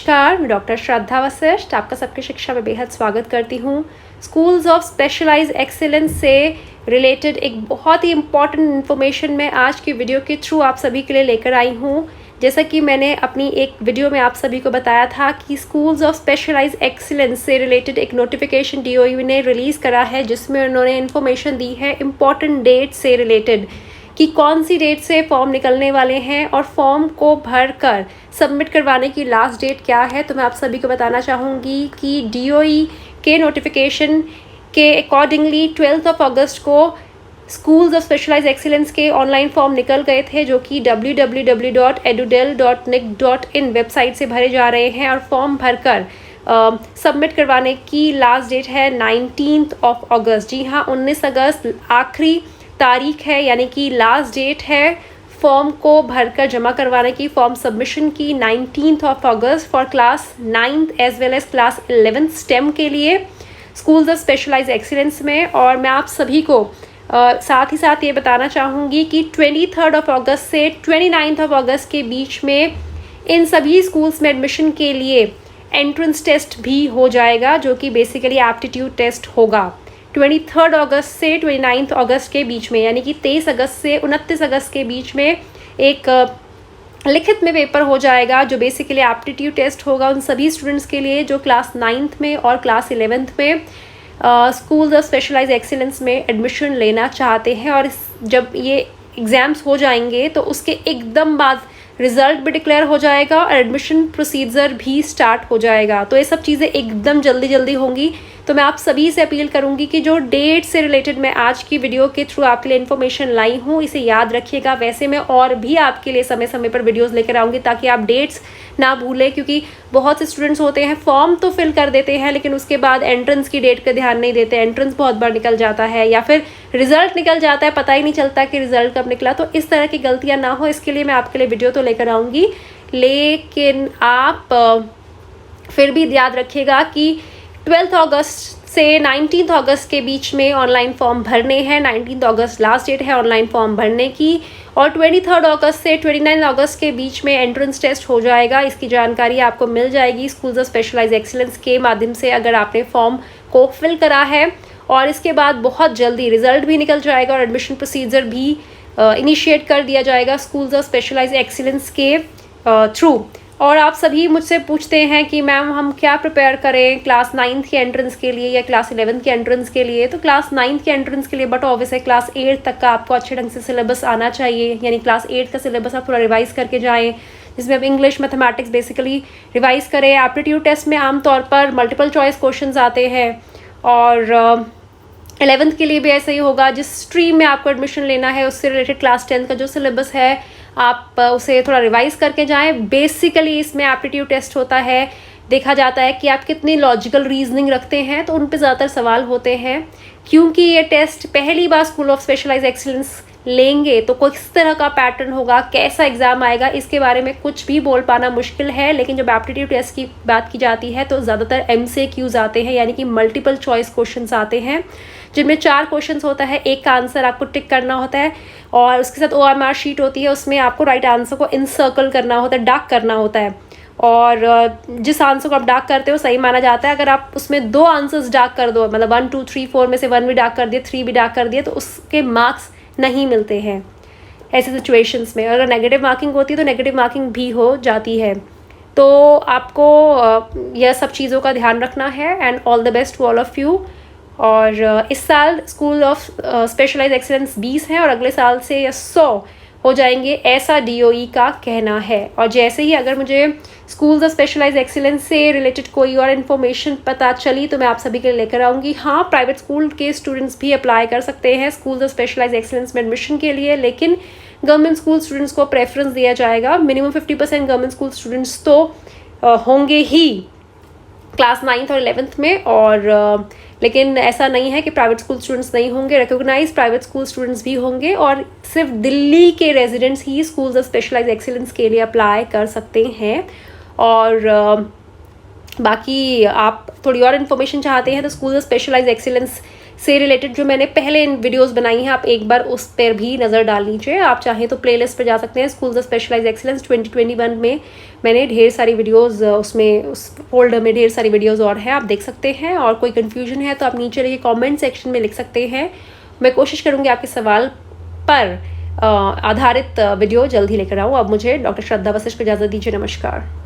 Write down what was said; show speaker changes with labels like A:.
A: नमस्कार, मैं डॉक्टर श्रद्धा वशिष्ठ आपका सबकी शिक्षा में बेहद स्वागत करती हूँ। स्कूल्स ऑफ स्पेशलाइज्ड एक्सीलेंस से रिलेटेड एक बहुत ही इम्पॉर्टेंट इन्फॉर्मेशन मैं आज की वीडियो के थ्रू आप सभी के लिए लेकर आई हूँ। जैसा कि मैंने अपनी एक वीडियो में आप सभी को बताया था कि स्कूल्स ऑफ स्पेशलाइज्ड एक्सीलेंस से रिलेटेड एक नोटिफिकेशन डीओयू ने रिलीज़ करा है, जिसमें उन्होंने इन्फॉर्मेशन दी है इम्पॉर्टेंट डेट से रिलेटेड कि कौन सी डेट से फॉर्म निकलने वाले हैं और फॉर्म को भरकर सबमिट करवाने की लास्ट डेट क्या है। तो मैं आप सभी को बताना चाहूँगी कि डीओई के नोटिफिकेशन के अकॉर्डिंगली 12 अगस्त को स्कूल्स ऑफ स्पेशलाइज्ड एक्सीलेंस के ऑनलाइन फॉर्म निकल गए थे, जो कि www.edudel.nic.in वेबसाइट से भरे जा रहे हैं और फॉर्म भरकर सबमिट करवाने की लास्ट डेट है 19 अगस्त। जी हाँ, 19 अगस्त आखिरी तारीख है, यानी कि लास्ट डेट है फॉर्म को भरकर जमा करवाने की, फॉर्म सबमिशन की 19 अगस्त for class 9th as well as class 11th STEM के लिए स्कूल्स ऑफ स्पेशलाइज्ड एक्सीलेंस में। और मैं आप सभी को साथ ही साथ ये बताना चाहूँगी कि 23 अगस्त से 29 अगस्त के बीच में इन सभी स्कूल्स में एडमिशन के लिए एंट्रेंस टेस्ट भी हो जाएगा, जो कि बेसिकली एप्टीट्यूड टेस्ट होगा 23 अगस्त से 29 अगस्त के बीच में, यानी कि 23 अगस्त से 29 अगस्त के बीच में एक लिखित में पेपर हो जाएगा, जो बेसिकली एप्टीट्यूड टेस्ट होगा उन सभी स्टूडेंट्स के लिए जो क्लास 9th में और क्लास 11th में स्कूल्स ऑफ स्पेशलाइज्ड एक्सीलेंस में एडमिशन लेना चाहते हैं। और जब ये एग्ज़ाम्स हो जाएंगे तो उसके एकदम बाद रिज़ल्ट भी डिक्लेयर हो जाएगा और एडमिशन प्रोसीजर भी स्टार्ट हो जाएगा। तो ये सब चीज़ें एकदम जल्दी होंगी। तो मैं आप सभी से अपील करूंगी कि जो डेट से रिलेटेड मैं आज की वीडियो के थ्रू आपके लिए इन्फॉर्मेशन लाई हूँ, इसे याद रखिएगा। वैसे मैं और भी आपके लिए समय समय पर वीडियोस लेकर आऊँगी ताकि आप डेट्स ना भूलें, क्योंकि बहुत से स्टूडेंट्स होते हैं फॉर्म तो फिल कर देते हैं लेकिन उसके बाद एंट्रेंस की डेट का ध्यान नहीं देते, एंट्रेंस बहुत बार निकल जाता है या फिर रिजल्ट निकल जाता है, पता ही नहीं चलता कि रिजल्ट कब निकला। तो इस तरह की गलतियाँ ना हो, इसके लिए मैं आपके लिए वीडियो तो लेकर आऊँगी, लेकिन आप फिर भी याद रखिएगा कि 12 अगस्त से 19 अगस्त के बीच में ऑनलाइन फॉर्म भरने हैं। 19 अगस्त लास्ट डेट है ऑनलाइन फॉर्म भरने की, और 23 अगस्त से 29 अगस्त के बीच में एंट्रेंस टेस्ट हो जाएगा। इसकी जानकारी आपको मिल जाएगी स्कूल्स ऑफ स्पेशलाइज्ड एक्सीलेंस के माध्यम से, अगर आपने फॉर्म को फिल करा है। और इसके बाद बहुत जल्दी रिजल्ट भी निकल जाएगा और एडमिशन प्रोसीजर भी इनिशिएट कर दिया जाएगा स्कूल्स ऑफ स्पेशलाइज्ड एक्सीलेंस के थ्रू। और आप सभी मुझसे पूछते हैं कि मैम हम क्या प्रिपेयर करें क्लास 9th के एंट्रेंस के लिए या क्लास 11th के एंट्रेंस के लिए। तो क्लास 9th के एंट्रेंस के लिए बट ऑब्वियस है क्लास 8 तक का आपको अच्छे ढंग से सिलेबस आना चाहिए, यानी क्लास 8 का सिलेबस आप पूरा रिवाइज़ करके जाएँ, जिसमें आप इंग्लिश मैथमेटिक्स बेसिकली रिवाइज़ करें। एप्टीट्यूड टेस्ट में आमतौर पर मल्टीपल चॉइस क्वेश्चन आते हैं, और 11th के लिए भी ऐसा ही होगा। जिस स्ट्रीम में आपको एडमिशन लेना है उससे रिलेटेड क्लास 10 का जो सिलेबस है आप उसे थोड़ा रिवाइज करके जाएं। बेसिकली इसमें एप्टीट्यूड टेस्ट होता है, देखा जाता है कि आप कितनी लॉजिकल रीजनिंग रखते हैं, तो उन पे ज़्यादातर सवाल होते हैं। क्योंकि ये टेस्ट पहली बार स्कूल ऑफ स्पेशलाइज्ड एक्सीलेंस लेंगे तो किस तरह का पैटर्न होगा, कैसा एग्ज़ाम आएगा, इसके बारे में कुछ भी बोल पाना मुश्किल है। लेकिन जब एप्टीट्यूड टेस्ट की बात की जाती है तो ज़्यादातर MCQs आते हैं, यानी कि मल्टीपल चॉइस क्वेश्चंस आते हैं, जिनमें 4 क्वेश्चंस होता है, एक का आंसर आपको टिक करना होता है और उसके साथ OMR शीट होती है, उसमें आपको राइट आंसर को इनसर्कल करना होता है, डार्क करना होता है। और जिस आंसर को आप डार्क करते हो सही माना जाता है। अगर आप उसमें 2 आंसर्स डार्क कर दो, मतलब 1 2 3 4 में से 1 भी डार्क कर दिए, 3 भी डार्क कर दिए, तो उसके मार्क्स नहीं मिलते हैं ऐसे सिचुएशंस में। अगर नेगेटिव मार्किंग होती है तो नेगेटिव मार्किंग भी हो जाती है। तो आपको यह सब चीज़ों का ध्यान रखना है। And all the best to all of you. और इस साल स्कूल ऑफ स्पेशलाइज्ड एक्सीलेंस 20 है और अगले साल से यह 100 हो जाएंगे, ऐसा DOE का कहना है। और जैसे ही अगर मुझे स्कूल्स ऑफ स्पेशलाइज्ड एक्सीलेंस से रिलेटेड कोई और इन्फॉर्मेशन पता चली तो मैं आप सभी के लिए लेकर आऊँगी। हाँ, प्राइवेट स्कूल के स्टूडेंट्स भी अप्लाई कर सकते हैं स्कूल्स ऑफ स्पेशलाइज्ड एक्सीलेंस में एडमिशन के लिए, लेकिन गवर्नमेंट स्कूल स्टूडेंट्स को प्रेफरेंस दिया जाएगा। मिनिमम 50% गवर्नमेंट स्कूल स्टूडेंट्स तो होंगे ही क्लास 9th और 11th में, और लेकिन ऐसा नहीं है कि प्राइवेट स्कूल स्टूडेंट्स नहीं होंगे, रिकॉग्नाइज प्राइवेट स्कूल स्टूडेंट्स भी होंगे। और सिर्फ दिल्ली के रेजिडेंट्स ही स्कूल्स ऑफ स्पेशलाइज्ड एक्सीलेंस के लिए अप्लाई कर सकते हैं। और बाकी आप थोड़ी और इन्फॉर्मेशन चाहते हैं तो स्कूल्स ऑफ स्पेशलाइज्ड एक्सीलेंस से रिलेटेड जो मैंने पहले इन वीडियोस बनाई हैं, आप एक बार उस पर भी नज़र डाल लीजिए। आप चाहें तो प्लेलिस्ट पर जा सकते हैं। स्कूल्स ऑफ स्पेशलाइज्ड एक्सीलेंस 2021 में मैंने ढेर सारी वीडियोस, उसमें उस फोल्डर में ढेर सारी वीडियोस और हैं, आप देख सकते हैं। और कोई कन्फ्यूजन है तो आप नीचे लिखे कॉमेंट सेक्शन में लिख सकते हैं। मैं कोशिश करूँगी आपके सवाल पर आधारित वीडियो जल्द ही लेकर आऊँ। अब मुझे डॉक्टर श्रद्धा वशिष्ठ को इजाज़त दीजिए। नमस्कार।